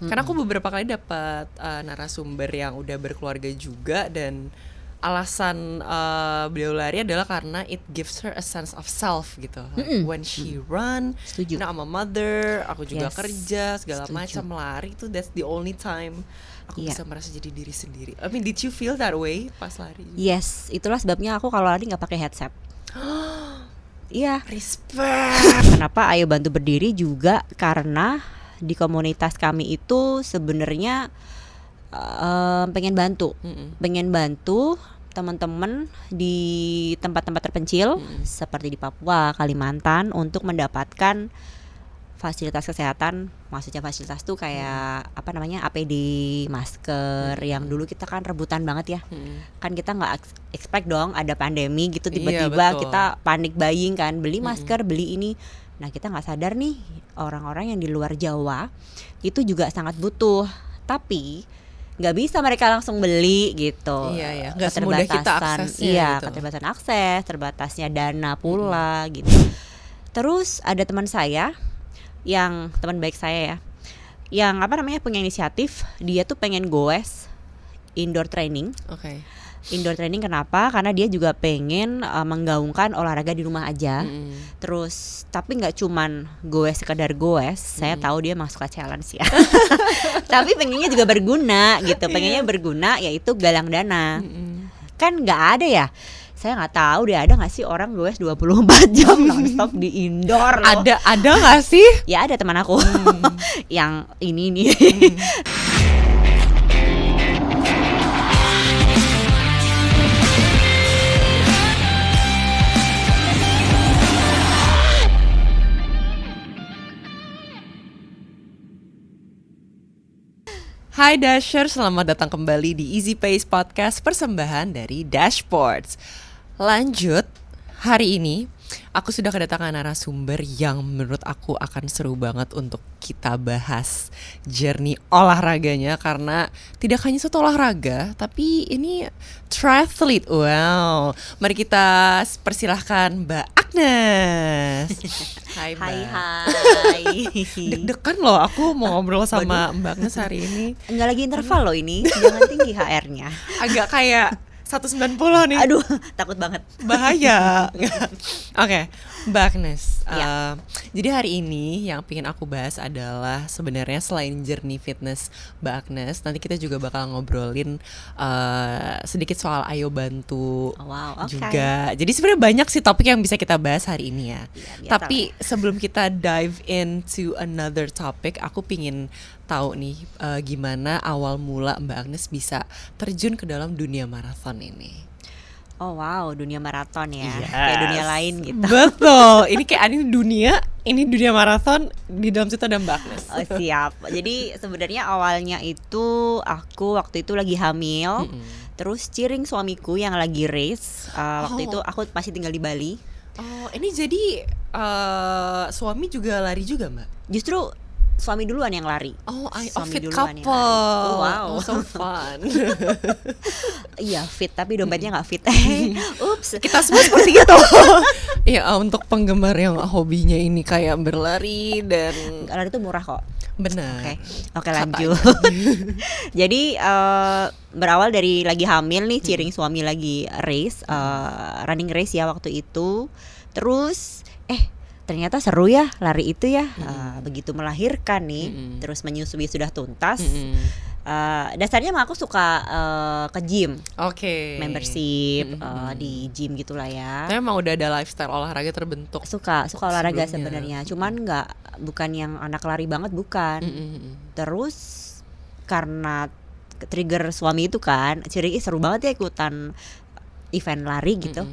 Karena aku beberapa kali dapat narasumber yang udah berkeluarga juga, dan alasan beliau lari adalah karena it gives her a sense of self gitu. Like when she run, Setuju. I'm a mother, aku juga Yes. kerja segala Setuju. macam, lari tuh that's the only time aku Iya. bisa merasa jadi diri sendiri. I mean, did you feel that way pas lari? Yes, itulah sebabnya aku kalau lari nggak pakai headset. Iya. Respect. Kenapa Ayo Bantu berdiri juga karena di komunitas kami itu sebenarnya pengen bantu, pengen bantu teman-teman di tempat-tempat terpencil seperti di Papua, Kalimantan untuk mendapatkan fasilitas kesehatan. Maksudnya fasilitas tuh kayak apa namanya, APD, masker yang dulu kita kan rebutan banget ya. Kan kita nggak expect dong ada pandemi gitu Iya, tiba-tiba betul. kita panik buying kan, beli masker, beli ini. Nah kita nggak sadar nih orang-orang yang di luar Jawa itu juga sangat butuh, tapi nggak bisa mereka langsung beli gitu. Iya, iya. Nggak semudah kita Keterbatasan, aksesnya iya, gitu. keterbatasan akses, terbatasnya dana pula gitu. Terus ada teman saya, yang teman baik saya ya, yang apa namanya punya inisiatif, dia tuh pengen goes indoor training. Oke. Indoor training kenapa? Karena dia juga pengen menggaungkan olahraga di rumah aja. Terus tapi nggak cuman goes sekedar goes. Saya tahu dia masuk ke challenge ya. Tapi pengennya juga berguna gitu. Pengennya berguna, yaitu galang dana. Kan nggak ada ya. Saya nggak tahu deh, ada nggak sih orang goes 24 jam nonstop di indoor loh. Ada nggak sih? Ya ada teman aku yang ini nih. Hai Dasher, selamat datang kembali di Easy Pace Podcast, persembahan dari Dashboards. Lanjut, hari ini aku sudah kedatangan narasumber yang menurut aku akan seru banget untuk kita bahas journey olahraganya. Karena tidak hanya satu olahraga, tapi ini triathlete. Wow, mari kita persilahkan Mbak Agnes. Hai Mbak. Hai. Deg-degan loh aku mau ngobrol sama Mbak Agnes hari ini. Enggak lagi interval loh ini, jangan tinggi HR-nya. Agak kayak 190 nih. Aduh, takut banget. Bahaya. Oke, Mbak Agnes. Ya. Jadi hari ini yang pengen aku bahas adalah sebenarnya selain journey fitness Mbak Agnes, nanti kita juga bakal ngobrolin sedikit soal Ayo Bantu. Oh, wow, oke. Juga. Jadi sebenarnya banyak sih topik yang bisa kita bahas hari ini ya. Iya, biasa Tapi sebelum kita dive into another topic, aku pingin tahu nih gimana awal mula Mbak Agnes bisa terjun ke dalam dunia maraton ini. Oh wow, dunia maraton ya. Yes. Kayak dunia lain gitu. Betul. Ini kayak ini dunia maraton, di dalam situ ada Mbak Agnes. Oh siap. Jadi sebenarnya awalnya itu aku waktu itu lagi hamil. Terus cheering suamiku yang lagi race. Waktu itu aku masih tinggal di Bali. Oh, ini jadi suami juga lari juga, Mbak? Justru suami duluan yang lari. Oh, Suami fit duluan yang couple. lari. Oh, wow. Oh, so fun. Iya fit, tapi dompetnya nggak fit. Ups. Kita semua seperti itu. Ya, untuk penggemar yang hobinya ini kayak berlari dan Lari itu murah kok. benar. Oke lanjut. Jadi berawal dari lagi hamil nih, cheering suami lagi race, running race ya waktu itu. Terus ternyata seru ya lari itu ya. Begitu melahirkan nih, terus menyusui sudah tuntas. Dasarnya mah aku suka ke gym, Oke. membership di gym gitulah ya. Tapi emang udah ada lifestyle olahraga terbentuk. Suka olahraga sebelumnya. sebenarnya, cuman bukan yang anak lari banget, bukan. Terus karena trigger suami itu kan, ciri seru banget ya ikutan event lari gitu.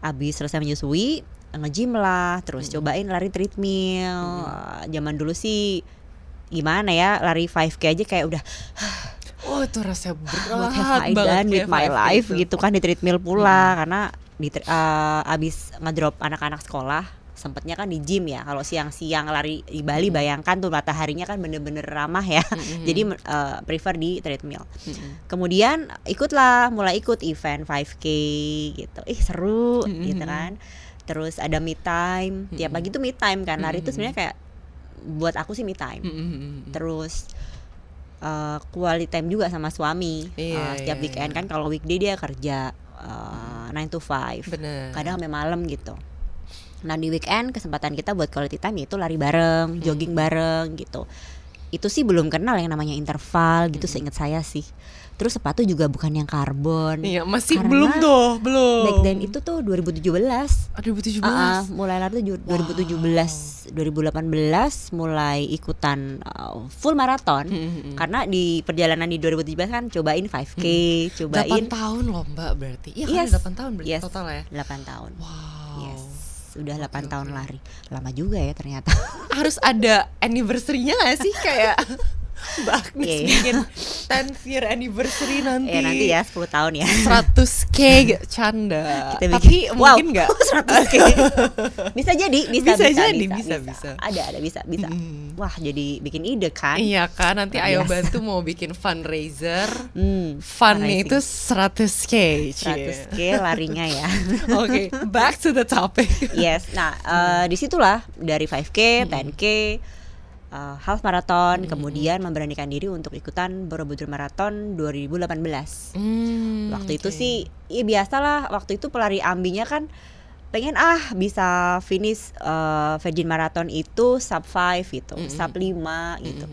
Abis selesai menyusui, nge-gym lah, terus cobain lari treadmill. Zaman dulu sih gimana ya, lari 5K aja kayak udah Oh, itu rasanya what have berat I banget done with kayak my 5K life itu. gitu kan, di treadmill pula. Karena abis ngedrop anak-anak sekolah, sempetnya kan di gym ya. Kalau siang-siang lari di Bali, bayangkan tuh mataharinya kan bener-bener ramah ya. Jadi prefer di treadmill. Kemudian mulai ikut event 5K gitu. Seru gitu kan. Terus ada me time, tiap pagi tuh me time kan. Lari itu sebenarnya kayak buat aku sih me time. Terus quality time juga sama suami. Iya, Setiap iya, weekend iya. kan, kalau weekday dia kerja 9 to 5, Bener. kadang sampai malam gitu. Nah di weekend kesempatan kita buat quality time yaitu lari bareng, jogging bareng gitu. Itu sih belum kenal yang namanya interval gitu, seingat saya sih. Terus sepatu juga bukan yang karbon. Iya, masih Karena belum tuh, belum. Back then itu tuh 2017. 2017. Mulai lari tuh 2017, 2018 mulai ikutan full maraton. Karena di perjalanan di 2017 kan cobain 5K, 8 cobain tahun loh Mbak berarti. Iya kan Yes. 8 tahun berarti Yes. total ya. 8 tahun. Wow. Yes. Udah 8 Oke, tahun oke. lari. Lama juga ya ternyata. Harus ada anniversary-nya gak sih kayak Mbak Agnes Iya, iya. bikin 10th year anniversary nanti. Nanti ya 10 tahun ya. 100k canda. Kita Tapi bikin- wow, mungkin nggak? 100K. Bisa jadi, bisa jadi, bisa. Ada bisa. Mm. Wah, jadi bikin ide kan? Iya kan, nanti Luar Ayo biasa. Bantu mau bikin fundraiser. Hmm, Funnya fundraising. itu 100k. cie. 100K larinya ya. Oke, back to the topic. Yes, nah disitulah dari 5K, 10K, half marathon, kemudian memberanikan diri untuk ikutan Borobudur Marathon 2018. Waktu itu oke. sih, ya biasalah, waktu itu pelari ambinya kan pengen bisa finish Virgin Marathon itu sub 5 gitu, sub 5 gitu.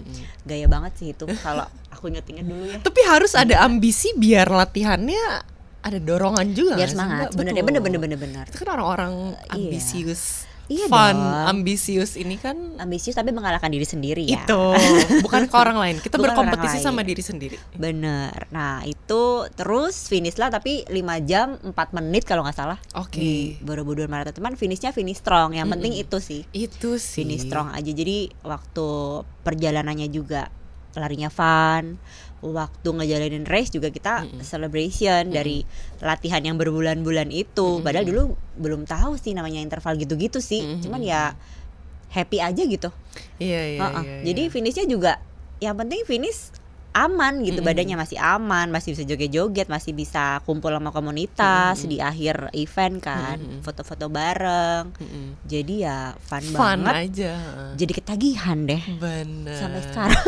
Gaya banget sih itu kalau aku inget-inget dulu ya. Tapi harus ada ambisi biar latihannya ada dorongan juga Biar nggak sih, semangat, Mbak? bener Betul. bener. Itu kan orang-orang Iya. ambisius, Iya fun, dong. ambisius ini kan Ambisius tapi mengalahkan diri sendiri ya. itu bukan ke orang lain. Kita Bukan orang berkompetisi lain. sama diri sendiri. Bener. Nah itu terus finish lah, tapi 5 jam 4 menit kalau nggak salah. Oke. Di Borobudur Marathon, teman finishnya finish strong. Yang penting itu sih, Itu sih. finish strong aja. Jadi waktu perjalanannya juga larinya fun. Waktu ngejalanin race juga kita celebration dari latihan yang berbulan-bulan itu. Padahal dulu belum tahu sih namanya interval gitu-gitu sih. Cuman ya happy aja gitu. Iya. Jadi finishnya juga yang penting finish aman gitu, badannya masih aman, masih bisa joget-joget, masih bisa kumpul sama komunitas di akhir event kan, foto-foto bareng. Jadi ya fun fun banget. aja. Jadi ketagihan deh Bener. sampai sekarang.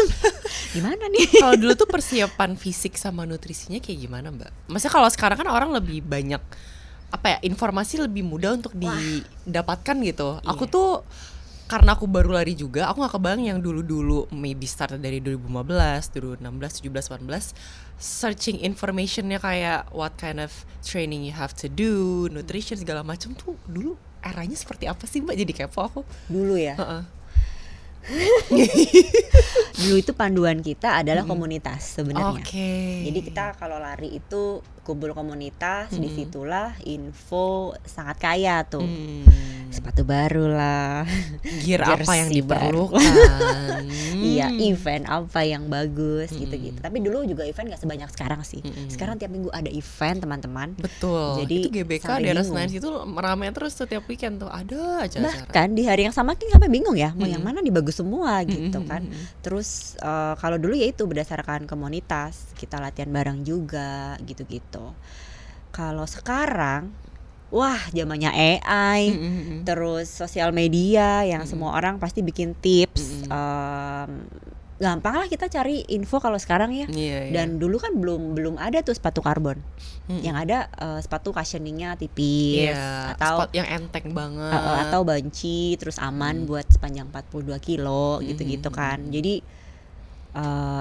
Gimana nih? Kalau dulu tuh persiapan fisik sama nutrisinya kayak gimana, Mbak? Maksudnya kalau sekarang kan orang lebih banyak informasi lebih mudah untuk didapatkan gitu. Aku tuh karena aku baru lari juga, aku gak kebayang yang dulu-dulu maybe start dari 2015, 2016, 17, 18 searching informationnya kayak what kind of training you have to do, nutrition segala macam tuh dulu eranya seperti apa sih, Mbak? Jadi kepo aku. Dulu ya. Heeh. Dulu itu panduan kita adalah komunitas sebenarnya. Oke. Jadi kita kalau lari itu kumpul komunitas, disitulah info sangat kaya tuh. Sepatu baru lah, Gear apa yang jersey baru. diperlukan. Iya, event apa yang bagus gitu-gitu. Tapi dulu juga event gak sebanyak sekarang sih. Sekarang tiap minggu ada event, teman-teman. Betul. Jadi itu GBK sampai daerah bingung. Senayan itu ramai terus setiap weekend tuh ada aja acara. Bahkan di hari yang sama kita sampai bingung ya, mau yang mana nih bagus semua gitu kan. Terus kalau dulu ya itu berdasarkan komunitas, kita latihan bareng juga gitu-gitu. Kalau sekarang, wah zamannya AI, terus sosial media yang semua orang pasti bikin tips. Gampang lah kita cari info kalau sekarang ya. Iya, iya. Dan dulu kan belum ada tuh sepatu karbon. Yang ada sepatu cushioningnya tipis, Iya, atau spot yang enteng banget. atau banci, terus aman buat sepanjang 42 kilo gitu-gitu kan. Jadi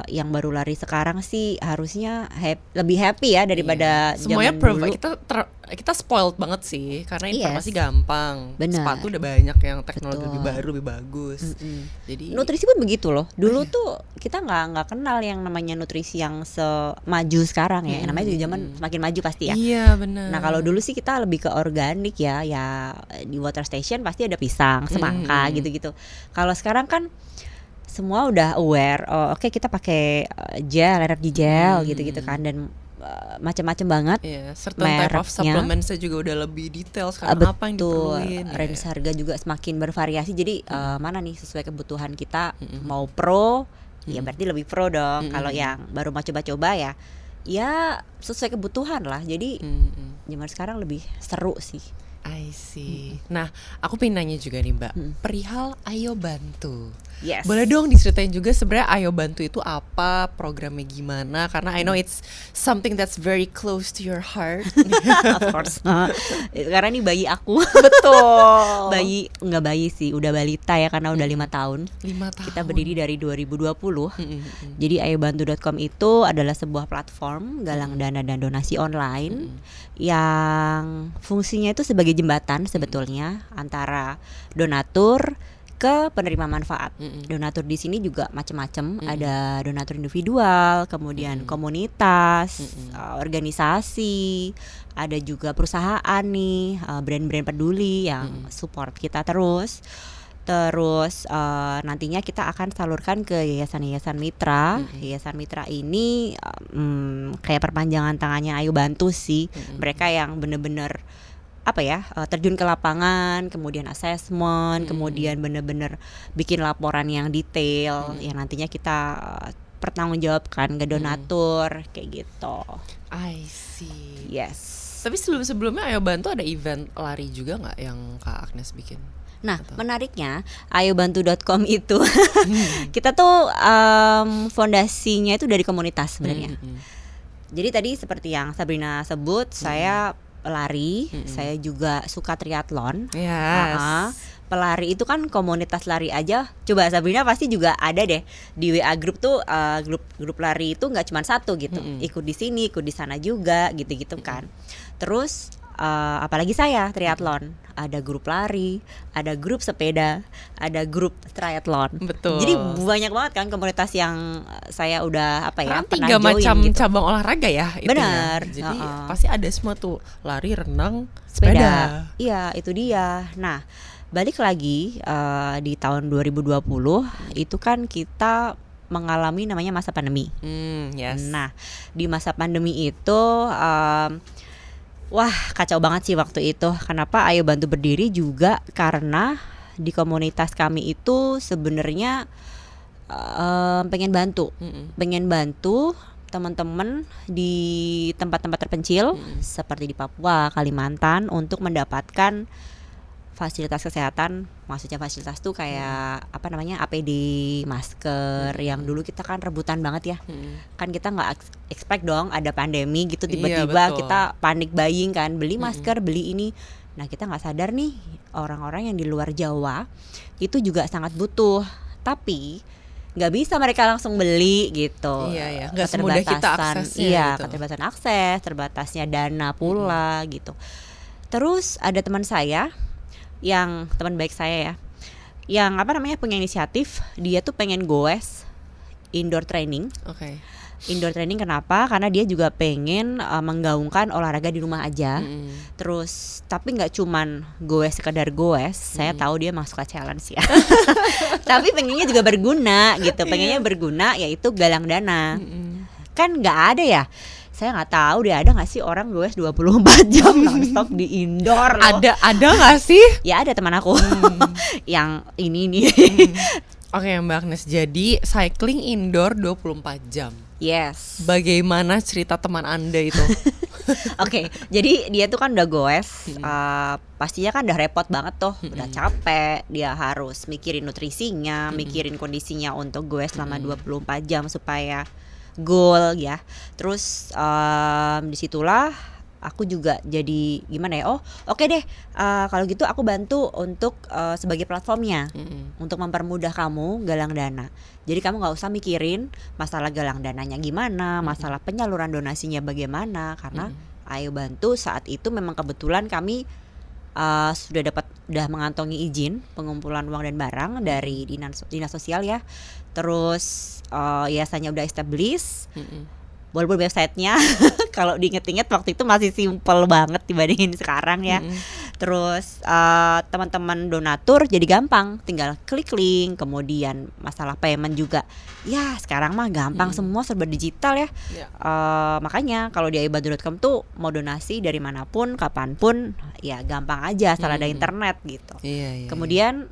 yang baru lari sekarang sih harusnya lebih happy ya daripada Semuanya zaman dulu. kita spoiled banget sih karena informasi Yes. gampang. Benar. Sepatu udah banyak yang teknologi Betul. lebih baru, lebih bagus. Jadi Nutrisi pun begitu loh. Dulu tuh kita nggak kenal yang namanya nutrisi yang semaju sekarang ya. Namanya juga zaman semakin maju pasti ya. iya benar. Nah kalau dulu sih kita lebih ke organik ya di water station pasti ada pisang, semangka gitu-gitu. Kalau sekarang kan semua udah aware. Oh, oke, kita pakai gel, energy gel gitu-gitu kan, dan macam-macam banget. Iya, certain type of mereknya. supplements juga udah lebih detail sekarang apa yang diperluin. Range harga juga semakin bervariasi. Jadi mana nih sesuai kebutuhan kita. Mau pro, ya berarti lebih pro dong. Kalau yang baru mau coba-coba ya sesuai kebutuhan lah. Jadi zaman sekarang lebih seru sih. I see. Nah, aku pengen nanya juga nih Mbak, perihal Ayo Bantu. Yes. Boleh dong diceritain juga sebenarnya Ayo Bantu itu apa, programnya gimana? Karena I know it's something that's very close to your heart. Of course. Karena ini bayi aku. Betul. Nggak bayi sih, udah balita ya karena udah 5 tahun. 5 tahun. Kita berdiri dari 2020. Jadi ayobantu.com itu adalah sebuah platform galang dana dan donasi online yang fungsinya itu sebagai jembatan sebetulnya antara donatur ke penerima manfaat. Donatur di sini juga macam-macam. Ada donatur individual, kemudian komunitas, organisasi, ada juga perusahaan nih, brand-brand peduli yang support kita terus. Terus nantinya kita akan salurkan ke yayasan-yayasan mitra. Yayasan mitra ini kayak perpanjangan tangannya Ayo Bantu sih. Mereka yang bener-bener terjun ke lapangan, kemudian assessment, kemudian bener-bener bikin laporan yang detail, yang nantinya kita pertanggungjawabkan ke donatur, kayak gitu. I see. Yes. Tapi sebelum-sebelumnya Ayo Bantu ada event lari juga nggak yang Kak Agnes bikin? Nah, menariknya ayobantu.com itu kita tuh fondasinya itu dari komunitas sebenarnya. Jadi tadi seperti yang Sabrina sebut, saya lari, saya juga suka triathlon. Yes. Pelari itu kan komunitas lari aja. Coba Sabrina pasti juga ada deh di WA group tuh, grup lari itu nggak cuma satu gitu. Ikut di sini, ikut di sana juga, gitu-gitu kan. Terus apalagi saya triathlon, ada grup lari, ada grup sepeda, ada grup triathlon. Betul. Jadi banyak banget kan komunitas yang saya udah Karena pernah 3 macam join gitu. cabang olahraga ya. Benar. Jadi pasti ada semua tuh, lari, renang, sepeda. Sepeda. Iya, itu dia. Nah, balik lagi di tahun 2020 itu kan kita mengalami namanya masa pandemi. Yes. Nah, di masa pandemi itu wah, kacau banget sih waktu itu. Kenapa Ayo Bantu berdiri juga karena di komunitas kami itu sebenarnya pengen bantu teman-teman di tempat-tempat terpencil seperti di Papua, Kalimantan untuk mendapatkan fasilitas kesehatan. Maksudnya fasilitas tuh kayak APD, masker, yang dulu kita kan rebutan banget ya. Kan kita nggak expect dong ada pandemi gitu tiba-tiba, kita panik buying kan, beli masker, beli ini. Nah, kita nggak sadar nih orang-orang yang di luar Jawa itu juga sangat butuh, tapi nggak bisa mereka langsung beli gitu. Iya. Nggak semudah kita aksesnya. Iya, gitu. keterbatasan akses, terbatasnya dana pula gitu. Terus ada teman saya, yang teman baik saya ya, yang punya inisiatif, dia tuh pengen goes indoor training. Oke. Indoor training kenapa? Karena dia juga pengen menggaungkan olahraga di rumah aja. Terus tapi nggak cuman sekedar goes. Saya tahu dia emang suka challenge ya. Tapi pengennya juga berguna gitu. Pengennya berguna, yaitu galang dana. Kan nggak ada ya. Saya nggak tahu deh, ada nggak sih orang goes 24 jam nonstop di indoor loh. Ada nggak sih? Ya ada teman aku yang ini nih. Oke, Mbak Agnes, jadi cycling indoor 24 jam. Yes. Bagaimana cerita teman Anda itu? Oke, jadi dia tuh kan udah goes, pastinya kan udah repot banget tuh, udah capek, dia harus mikirin nutrisinya, mikirin kondisinya untuk goes selama 24 jam supaya goal ya. Terus disitulah aku juga jadi gimana ya, oke deh, kalau gitu aku bantu untuk sebagai platformnya, untuk mempermudah kamu galang dana. Jadi kamu nggak usah mikirin masalah galang dananya gimana, masalah penyaluran donasinya bagaimana, karena Ayo Bantu saat itu memang kebetulan kami sudah mengantongi izin pengumpulan uang dan barang dari dinas sosial ya. Terus yayasannya udah established. Walaupun websitenya kalau diinget-inget waktu itu masih simple banget dibandingin sekarang ya. Terus teman-teman donatur jadi gampang, tinggal klik link. Kemudian masalah payment juga, ya sekarang mah gampang, semua serba digital ya. Makanya kalau di ayobantu.com tuh mau donasi dari manapun, kapanpun, ya gampang aja, asal ada internet gitu. Kemudian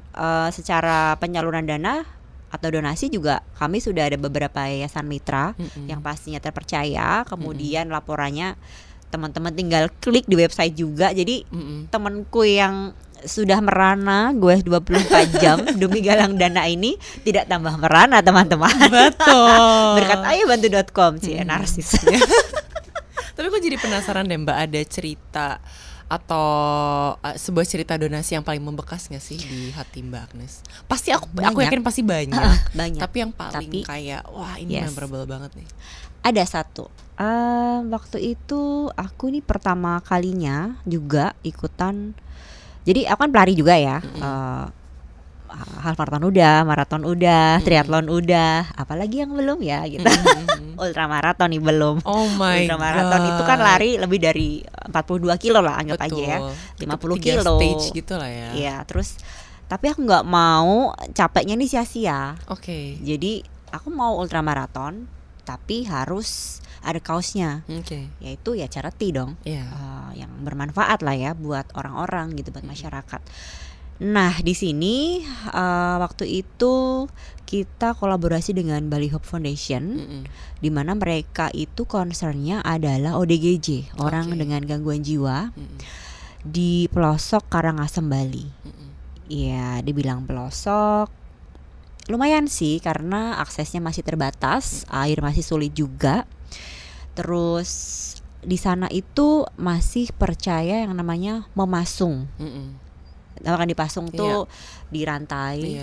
secara penyaluran dana atau donasi juga kami sudah ada beberapa yayasan mitra yang pastinya terpercaya. Kemudian laporannya teman-teman tinggal klik di website juga. Jadi temanku yang sudah merana gue 24 jam demi galang dana ini tidak tambah merana teman-teman. Betul. Berkat ayobantu.com sih narsis. Tapi aku jadi penasaran deh Mbak, ada cerita atau sebuah cerita donasi yang paling membekas nggak sih di hati Mbak Agnes? Pasti aku yakin pasti banyak. Banyak. Tapi yang paling kayak wah ini memorable banget nih. Ada satu. Waktu itu aku nih pertama kalinya juga ikutan. Jadi aku kan pelari juga ya. Half maraton udah, triathlon udah, apalagi yang belum ya gitu. Ultramaraton nih belum. Oh my Ultramaraton itu kan lari lebih dari 42 kilo lah anggap aja ya. 50 kilo. Stage gitu lah ya. Iya, terus tapi aku nggak mau capeknya nih sia-sia. Oke. Jadi aku mau ultramaraton tapi harus ada kaosnya. Yaitu ya charity dong. Yang bermanfaat lah ya buat orang-orang gitu, buat masyarakat. Nah di sini waktu itu kita kolaborasi dengan Bali Hope Foundation, di mana mereka itu concernnya adalah ODGJ, orang dengan gangguan jiwa, di pelosok Karangasem Bali. Iya, dibilang pelosok, lumayan sih karena aksesnya masih terbatas, air masih sulit juga. Terus di sana itu masih percaya yang namanya memasung. Kan dipasung tuh dirantai,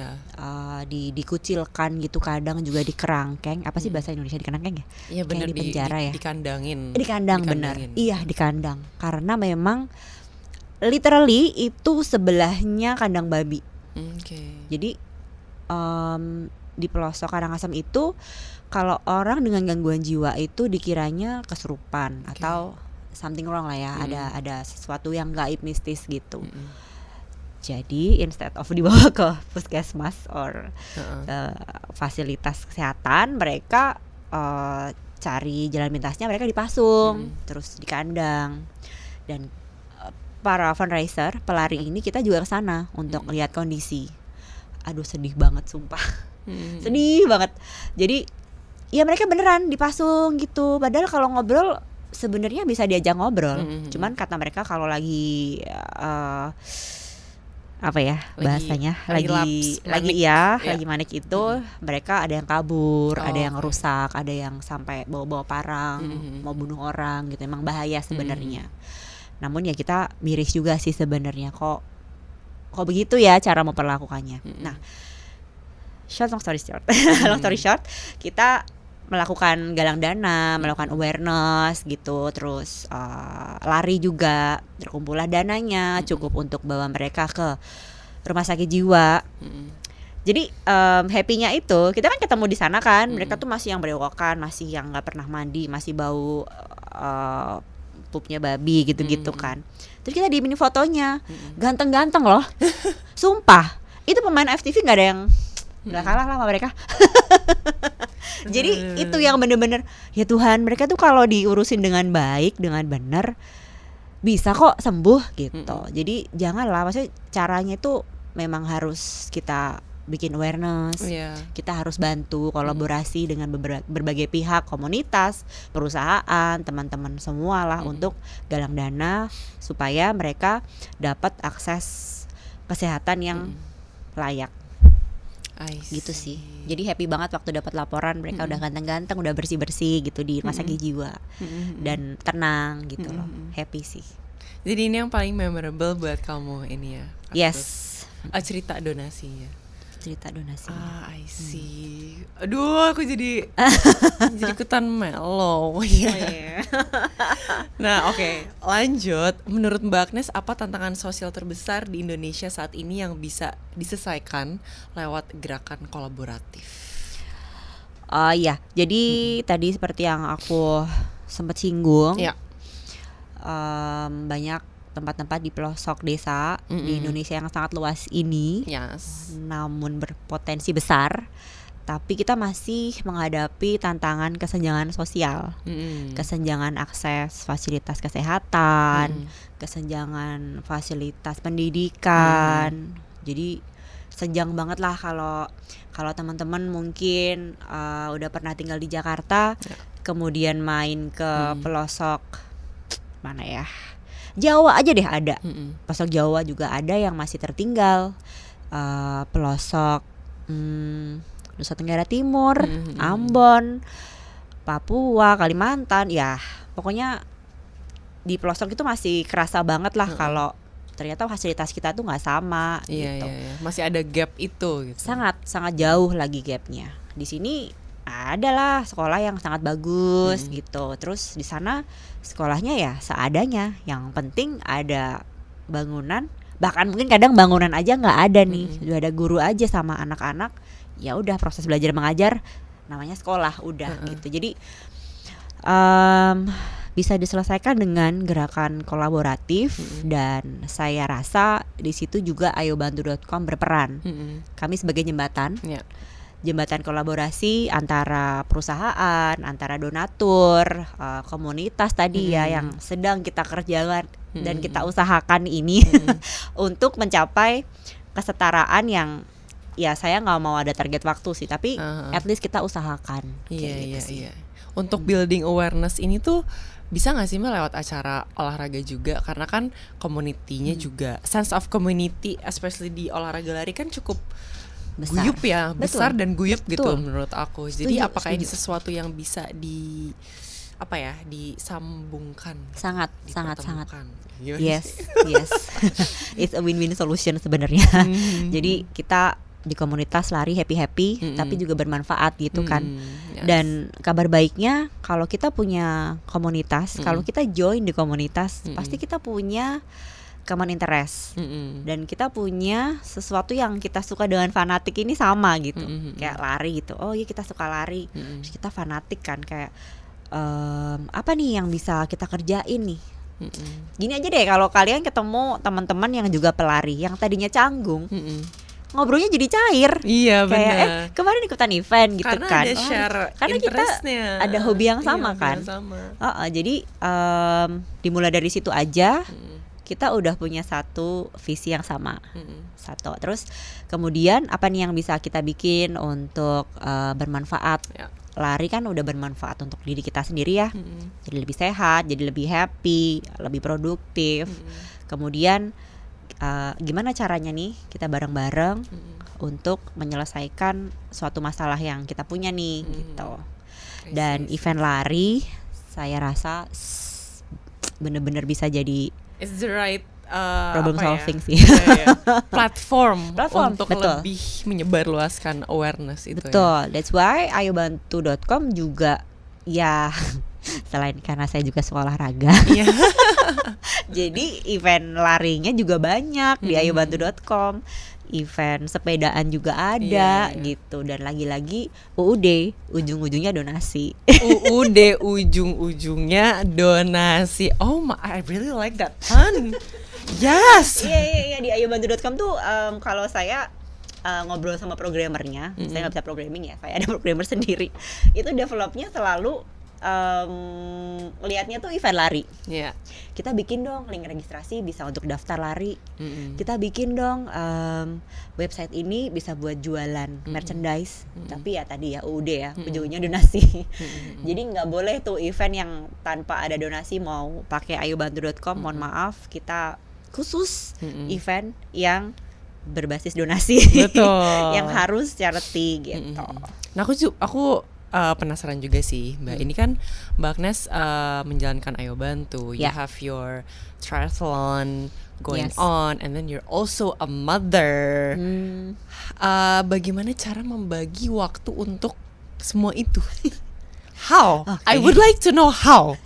dikucilkan gitu, kadang juga dikerangkeng. Apa sih bahasa Indonesia dikerangkeng ya? Iya benar, di penjara ya. Dikandangin. Benar. Iya dikandang. Karena memang literally itu sebelahnya kandang babi. Jadi di pelosok Karangasem itu kalau orang dengan gangguan jiwa itu dikiranya kesurupan atau something wrong lah ya. Ada sesuatu yang gaib mistis gitu. Jadi instead of dibawa ke puskesmas or fasilitas kesehatan, mereka cari jalan pintasnya, mereka dipasung, terus di kandang. Dan para fundraiser, pelari ini kita juga ke sana untuk lihat kondisi. Aduh sedih banget sumpah. Sedih banget. Jadi ya mereka beneran dipasung gitu. Padahal kalau ngobrol sebenarnya bisa diajak ngobrol. Cuman kata mereka kalau lagi apa ya bahasanya lagi manik itu, mereka ada yang kabur, ada yang rusak, ada yang sampai bawa parang, mau bunuh orang gitu. Emang bahaya sebenarnya. Namun ya kita miris juga sih sebenarnya, kok begitu ya cara memperlakukannya. Nah, long story short, kita melakukan galang dana, melakukan awareness gitu, terus lari juga, terkumpullah dananya cukup untuk bawa mereka ke rumah sakit jiwa. Jadi happy-nya itu kita kan ketemu di sana kan, mereka tuh masih yang berewokan, masih yang nggak pernah mandi, masih bau pupnya babi gitu-gitu kan. Terus kita diemin fotonya, ganteng-ganteng loh, sumpah. Itu pemain FTV nggak ada yang nggak kalah lah sama mereka. Jadi itu yang bener-bener ya Tuhan, mereka tuh kalau diurusin dengan baik, dengan benar bisa kok sembuh gitu. Jadi janganlah, maksudnya caranya itu memang harus kita bikin awareness, kita harus bantu kolaborasi dengan berbagai pihak, komunitas, perusahaan, teman-teman semua lah untuk galang dana supaya mereka dapat akses kesehatan yang layak. Gitu sih. Jadi happy banget waktu dapat laporan mereka udah ganteng-ganteng, udah bersih-bersih gitu di rumah sakit jiwa dan tenang gitu loh. Happy sih. Jadi ini yang paling memorable buat kamu ini ya? Yes. Cerita donasinya. I see. Aduh, aku jadi ikutan mellow. Nah, oke, lanjut. Menurut Mbak Agnes, apa tantangan sosial terbesar di Indonesia saat ini yang bisa diselesaikan lewat gerakan kolaboratif? Ya, jadi tadi seperti yang aku sempat singgung, banyak tempat-tempat di pelosok desa di Indonesia yang sangat luas ini, namun berpotensi besar, tapi kita masih menghadapi tantangan kesenjangan sosial, kesenjangan akses fasilitas kesehatan, kesenjangan fasilitas pendidikan. Jadi senjang banget lah kalau teman-teman mungkin udah pernah tinggal di Jakarta, kemudian main ke pelosok mana ya, Jawa aja deh ada. Mm-mm. Pelosok Jawa juga ada yang masih tertinggal. Pelosok Nusa Tenggara Timur, Mm-mm. Ambon, Papua, Kalimantan, ya pokoknya di pelosok itu masih kerasa banget lah kalau ternyata fasilitas kita tuh nggak sama Iya, gitu. iya, iya. Masih ada gap itu gitu. Sangat jauh lagi gapnya. Di sini adalah sekolah yang sangat bagus gitu. Terus di sana sekolahnya ya seadanya. Yang penting ada bangunan. Bahkan mungkin kadang bangunan aja nggak ada nih. Udah ada guru aja sama anak-anak. Ya udah proses belajar mengajar namanya sekolah udah gitu. Jadi bisa diselesaikan dengan gerakan kolaboratif dan saya rasa di situ juga ayobantu.com berperan. Kami sebagai jembatan. Yeah. Jembatan kolaborasi antara perusahaan, antara donatur, komunitas tadi ya yang sedang kita kerjakan dan kita usahakan ini untuk mencapai kesetaraan yang ya saya nggak mau ada target waktu sih, tapi at least kita usahakan. Iya, Kayak iya, gitu sih. iya. Untuk building awareness ini tuh bisa nggak sih Mbak lewat acara olahraga juga, karena kan community-nya juga sense of community especially di olahraga lari kan cukup Besar. guyup ya, besar dan guyup gitu Betul. menurut aku. Jadi Setuju, apakah ini setuju. sesuatu yang bisa disambungkan, Sangat. dipertemukan? Gimana Yes, sih? yes. It's a win-win solution sebenarnya. Jadi kita di komunitas lari happy-happy tapi juga bermanfaat gitu kan. Yes. Dan kabar baiknya kalau kita punya komunitas, kalau kita join di komunitas, pasti kita punya common interest. Dan kita punya sesuatu yang kita suka dengan fanatik ini sama gitu. Kayak lari gitu. Oh iya kita suka lari. Terus kita fanatik kan kayak apa nih yang bisa kita kerjain nih. Gini aja deh, kalau kalian ketemu teman-teman yang juga pelari yang tadinya canggung, ngobrolnya jadi cair. Iya Kayak benar. kemarin ikutan event gitu Karena kan. ada share karena kita interest-nya. ada hobi yang sama Iya, kan. hobi yang sama. Jadi dimulai dari situ aja. Kita udah punya satu visi yang sama. Satu. Terus kemudian apa nih yang bisa kita bikin untuk bermanfaat? Ya. Lari kan udah bermanfaat untuk diri kita sendiri ya. Jadi lebih sehat, jadi lebih happy, lebih produktif. Kemudian gimana caranya nih kita bareng-bareng untuk menyelesaikan suatu masalah yang kita punya nih gitu. Dan event lari saya rasa bener-bener bisa jadi It's the right problem apa ya? solving sih. Iya. Platform untuk betul. lebih menyebarluaskan awareness itu. Betul, that's why ayobantu.com juga ya selain karena saya juga suka olahraga. Iya. Jadi event larinya juga banyak di ayobantu.com. Event sepedaan juga ada gitu. Dan lagi-lagi UUD ujung-ujungnya donasi. UUD ujung-ujungnya donasi. Oh my, I really like that pun. Yes. Iya di ayobantu.com tuh kalau saya ngobrol sama programmernya, saya nggak bisa programming ya, saya ada programmer sendiri. Itu developnya selalu lihatnya tuh event lari. Iya. Kita bikin dong link registrasi bisa untuk daftar lari. Kita bikin dong website ini bisa buat jualan merchandise. Tapi ya tadi ya UUD ya, ujungnya donasi. Jadi nggak boleh tuh event yang tanpa ada donasi. Mau pakai ayobantu.com, mohon maaf, kita khusus event yang berbasis donasi. Betul. Yang harus charity gitu. Nah aku penasaran juga sih Mbak. Ini kan Mbak Agnes menjalankan Ayo Bantu. You have your triathlon going on, and then you're also a mother. Bagaimana cara membagi waktu untuk semua itu? How? I would like to know how.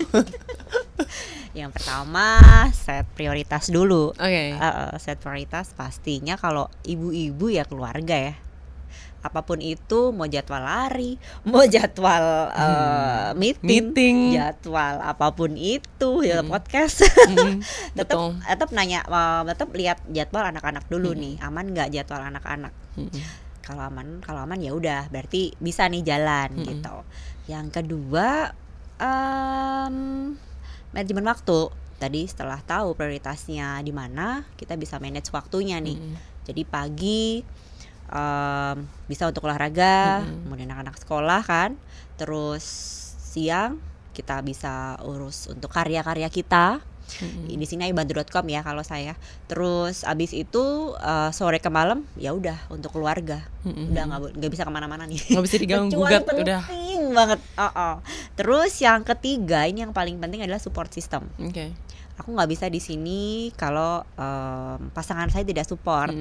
Yang pertama, set prioritas dulu. Oke. Set prioritas pastinya kalau ibu-ibu ya keluarga ya. Apapun itu, mau jadwal lari, mau jadwal meeting, jadwal apapun itu, ya podcast. tetap nanya, tetap lihat jadwal anak-anak dulu nih, aman nggak jadwal anak-anak? Kalau aman ya udah, berarti bisa nih jalan gitu. Yang kedua, manajemen waktu. Tadi setelah tahu prioritasnya di mana, kita bisa manage waktunya nih. Jadi pagi bisa untuk olahraga, kemudian anak-anak sekolah kan, terus siang kita bisa urus untuk karya-karya kita, Di sini aibantu.com ya kalau saya. Terus abis itu sore ke malam ya udah untuk keluarga. Udah nggak bisa kemana-mana nih. Nggak bisa diganggu gugat udah. Penting banget. Terus yang ketiga ini yang paling penting adalah support system. Oke. Aku nggak bisa di sini kalau pasangan saya tidak support.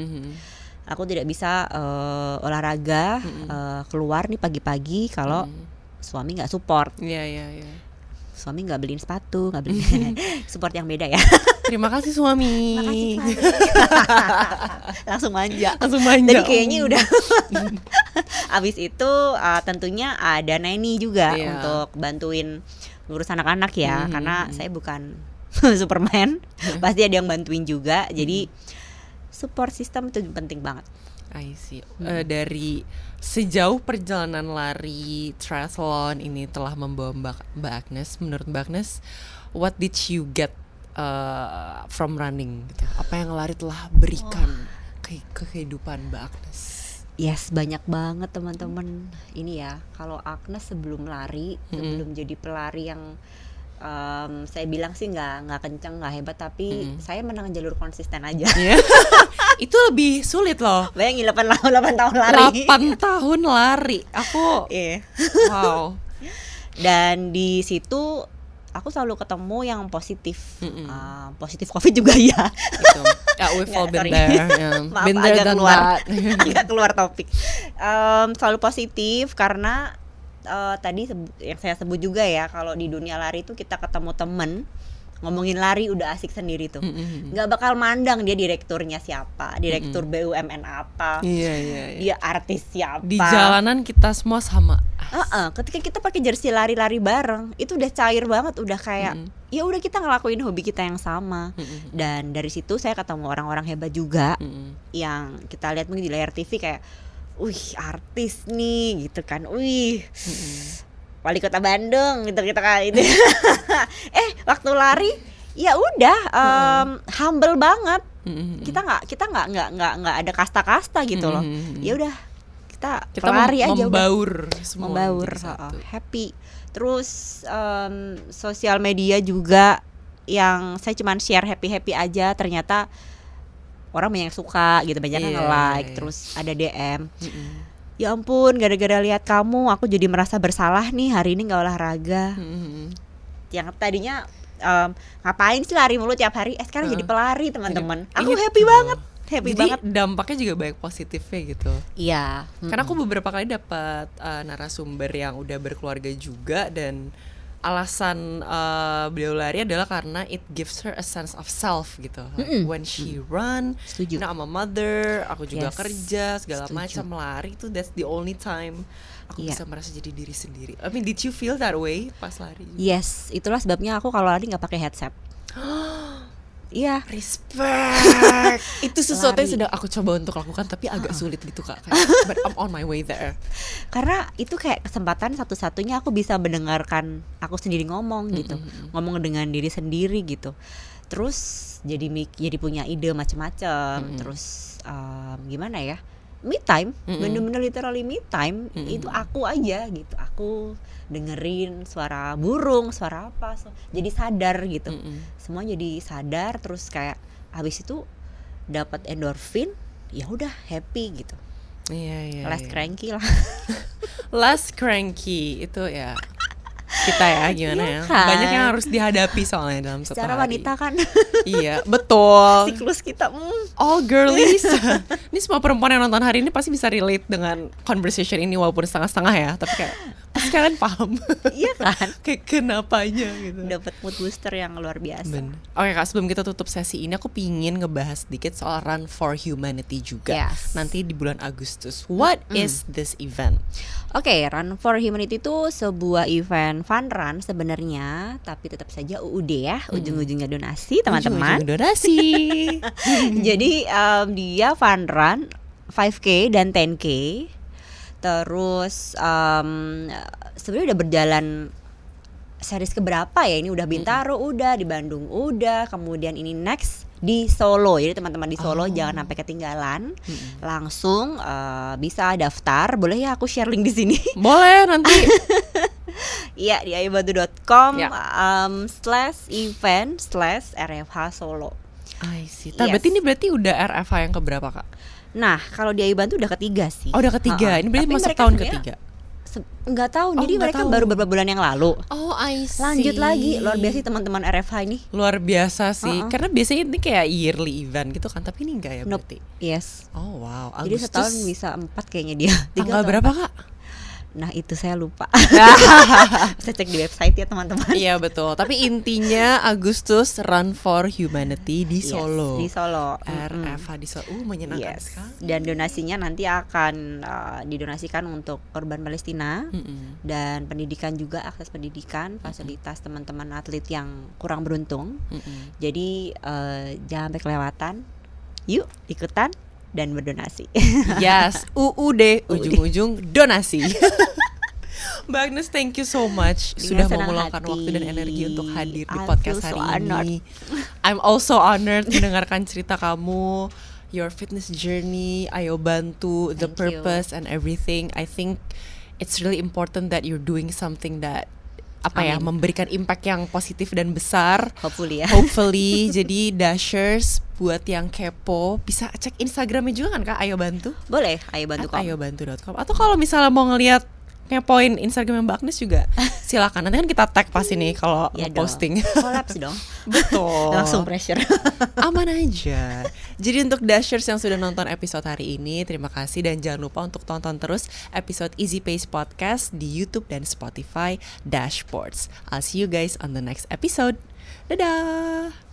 Aku tidak bisa olahraga keluar nih pagi-pagi kalau suami nggak support. Iya. Suami nggak beliin sepatu, nggak beliin support yang beda ya. Terima kasih suami. Langsung manja. Jadi kayaknya udah. Abis itu tentunya ada nanny juga untuk bantuin ngurus anak-anak ya, karena saya bukan Superman. Pasti ada yang bantuin juga. Jadi support system itu penting banget. I see. Dari sejauh perjalanan lari triathlon ini telah membawa Mbak Agnes, menurut Mbak Agnes, what did you get from running? Gitu? Apa yang lari telah berikan ke kehidupan Mbak Agnes? Yes, banyak banget teman-teman. Ini ya, kalau Agnes sebelum lari, sebelum jadi pelari yang saya bilang sih nggak kenceng, nggak hebat, tapi saya menang jalur konsisten aja. Itu lebih sulit loh. Bayangin 8 tahun lari. 8 tahun lari. Aku wow. Dan di situ aku selalu ketemu yang positif. Positif Covid juga ya. Gitu. We've all been there. Maaf, been there agak than keluar, that. agak keluar topik. Selalu positif karena tadi yang saya sebut juga ya, kalau di dunia lari itu kita ketemu temen ngomongin lari udah asik sendiri tuh. Nggak bakal mandang dia direkturnya siapa, direktur BUMN apa, dia artis siapa. Di jalanan kita semua sama. Ketika kita pakai jersey lari-lari bareng, itu udah cair banget, udah kayak ya udah kita ngelakuin hobi kita yang sama. Dan dari situ saya ketemu orang-orang hebat juga yang kita lihat mungkin di layar TV kayak, wih artis nih gitu kan, wih wali kota Bandung gitu kan itu. Waktu lari ya udah humble banget. Kita nggak ada kasta-kasta gitu loh. Ya udah kita pelari aja, membaur udah. semua, membaur, happy. Terus sosial media juga yang saya cuman share happy aja, ternyata orang banyak suka gitu, banyak yang nge-like, terus ada DM. Ya ampun, gara-gara lihat kamu aku jadi merasa bersalah nih hari ini nggak olahraga. Yang tadinya ngapain sih lari mulu tiap hari, sekarang jadi pelari teman-teman. Aku happy banget. Jadi banget. Dampaknya juga banyak positifnya gitu. Iya. Karena aku beberapa kali dapat narasumber yang udah berkeluarga juga, dan alasan beliau lari adalah karena it gives her a sense of self gitu. Like when she run, Setuju. I'm a mother, aku juga Yes. kerja segala Setuju. macam, lari itu that's the only time aku Iya. bisa merasa jadi diri sendiri. I mean, did you feel that way pas lari? Yes, itulah sebabnya aku kalau lari nggak pakai headset. Iya. Respect. Itu sesuatu yang Lari. sedang aku coba untuk lakukan, tapi agak sulit gitu Kak. Kayak, but I'm on my way there. Karena itu kayak kesempatan satu-satunya aku bisa mendengarkan aku sendiri ngomong gitu, ngomong dengan diri sendiri gitu. Terus jadi punya ide macam-macam. Terus gimana ya? Me time, bener-bener literally me time. Itu aku aja gitu. Aku dengerin suara burung, suara apa, jadi sadar gitu. Semua jadi sadar, terus kayak habis itu dapat endorfin, ya udah happy gitu. Iya. Less cranky lah. Less cranky itu ya kita ya, gimana Iya ya, kan? banyak yang harus dihadapi soalnya dalam satu Secara hari. wanita kan Iya betul. siklus kita All girlies. Ini semua perempuan yang nonton hari ini pasti bisa relate dengan conversation ini, walaupun setengah-setengah ya, tapi kayak pasti kalian paham. iya kan, Kayak kenapanya gitu. dapat mood booster yang luar biasa. Bener. Oke Kak, sebelum kita tutup sesi ini, aku pingin ngebahas sedikit soal Run for Humanity juga. Yes. Nanti di bulan Agustus. What is this event? Oke, Run for Humanity itu sebuah event fun run sebenarnya, tapi tetap saja UUD ya, ujung-ujungnya donasi teman-teman. Ujung-ujung donasi. Jadi dia fun run 5K dan 10K. Terus sebenarnya udah berjalan series keberapa ya, ini udah Bintaro udah, di Bandung udah, kemudian ini next di Solo. Jadi teman-teman di Solo jangan sampai ketinggalan. Langsung bisa daftar. Boleh ya aku share link di sini? Boleh nanti. Iya, di ayobantu.com Ya. /event/RFH Solo. I see. Yes. Berarti udah RFH yang keberapa, Kak? Nah, kalau di Ayobantu udah ketiga sih. Oh, udah ketiga. Ha-ha. Ini berarti Tapi masuk mereka tahun sebenarnya ketiga. Nggak tahu. Oh, Jadi nggak mereka tahu. baru beberapa bulan yang lalu. Oh, I see. Lanjut lagi, luar biasa teman-teman RFH ini. Luar biasa sih. Ha-ha. Karena biasanya ini kayak yearly event gitu kan, tapi ini enggak ya Nope. berarti. Yes. Oh, wow. Jadi setahun bisa 4 kayaknya dia. 3 Tanggal atau berapa, 4. Kak? Nah, itu saya lupa. Bisa cek di website ya, teman-teman. Iya, betul. Tapi intinya Agustus Run for Humanity di Yes, Solo. di Solo. RFH di Solo. Menyenangkan Yes. sekali. Dan donasinya nanti akan didonasikan untuk korban Palestina. Mm-mm. Dan pendidikan juga, akses pendidikan, fasilitas teman-teman atlet yang kurang beruntung. Mm-mm. Jadi jangan sampai kelewatan. Yuk ikutan dan berdonasi. Yes, UUD, ujung-ujung donasi. Mbak Agnes, thank you so much sudah Dengan mau senang meluangkan hati. waktu dan energi untuk hadir di I podcast feel so hari ini. honored. I'm also honored mendengarkan cerita kamu, your fitness journey, Ayo Bantu, the Thank you. purpose and everything. I think it's really important that you're doing something that Amin. memberikan impact yang positif dan besar. Hopefully ya. Hopefully. Jadi Dashers, buat yang kepo bisa cek Instagramnya juga kan, Kak, Ayo Bantu. Boleh, ayo bantu kamu. ayobantu.com. Atau kalau misalnya mau ngelihat ngepoin Instagram Mbak Agnes juga silakan. Nanti kan kita tag pas ini kalau Ya posting. Kolaps dong. Betul. Langsung pressure. Aman aja. Jadi untuk Dashers yang sudah nonton episode hari ini, terima kasih dan jangan lupa untuk tonton terus episode Easy Pace Podcast di YouTube dan Spotify Dashboards. I'll see you guys on the next episode. Dadah.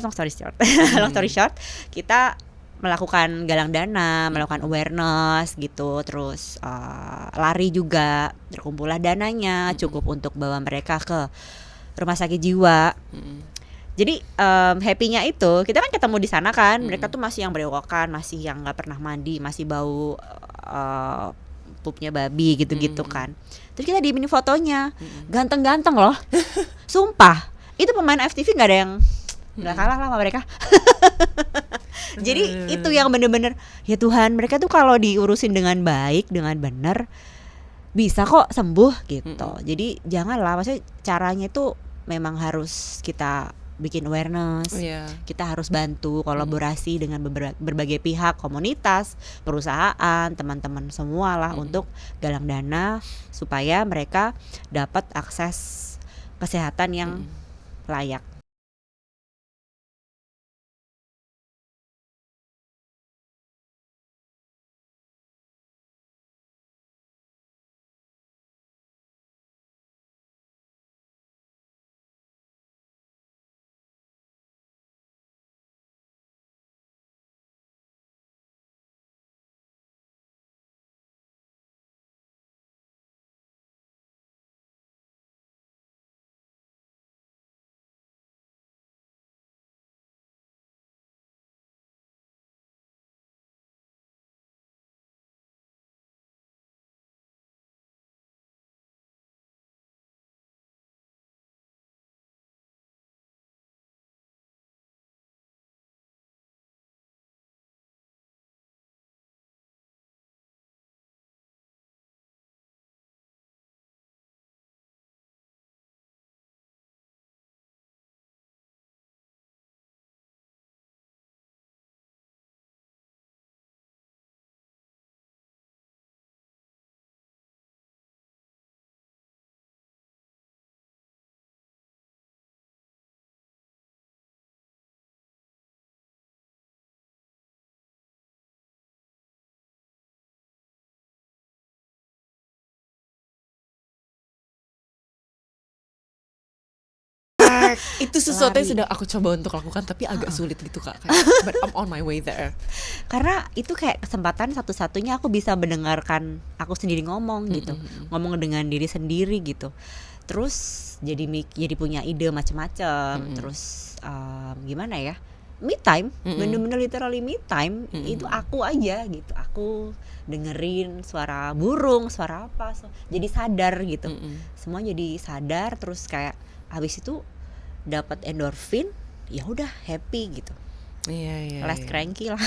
long story short, long story short, kita melakukan galang dana, melakukan awareness gitu, terus lari juga, terkumpullah dananya cukup untuk bawa mereka ke rumah sakit jiwa. Jadi happy-nya itu kita kan ketemu di sana kan, mereka tuh masih yang berewokan, masih yang nggak pernah mandi, masih bau pupnya babi gitu-gitu kan. Terus kita diemin fotonya, ganteng-ganteng loh, sumpah. Itu pemain FTV nggak ada yang nggak kalah lah sama mereka. Jadi itu yang bener-bener ya Tuhan, mereka tuh kalau diurusin dengan baik, dengan benar bisa kok sembuh gitu. Jadi janganlah, maksudnya caranya itu memang harus kita bikin awareness, kita harus bantu kolaborasi dengan berbagai pihak, komunitas, perusahaan, teman-teman semua lah untuk galang dana supaya mereka dapat akses kesehatan yang layak. Itu sesuatu yang Lari. sedang aku coba untuk lakukan tapi agak sulit gitu Kak. But I'm on my way there. Karena itu kayak kesempatan satu-satunya aku bisa mendengarkan aku sendiri ngomong gitu, ngomong dengan diri sendiri gitu. Terus jadi punya ide macam-macam. Terus gimana ya, me time, bener-bener literally me time. Itu aku aja gitu, aku dengerin suara burung, suara apa, jadi sadar gitu. Semua jadi sadar, terus kayak habis itu dapat endorfin, ya udah happy gitu. Iya. Less cranky lah.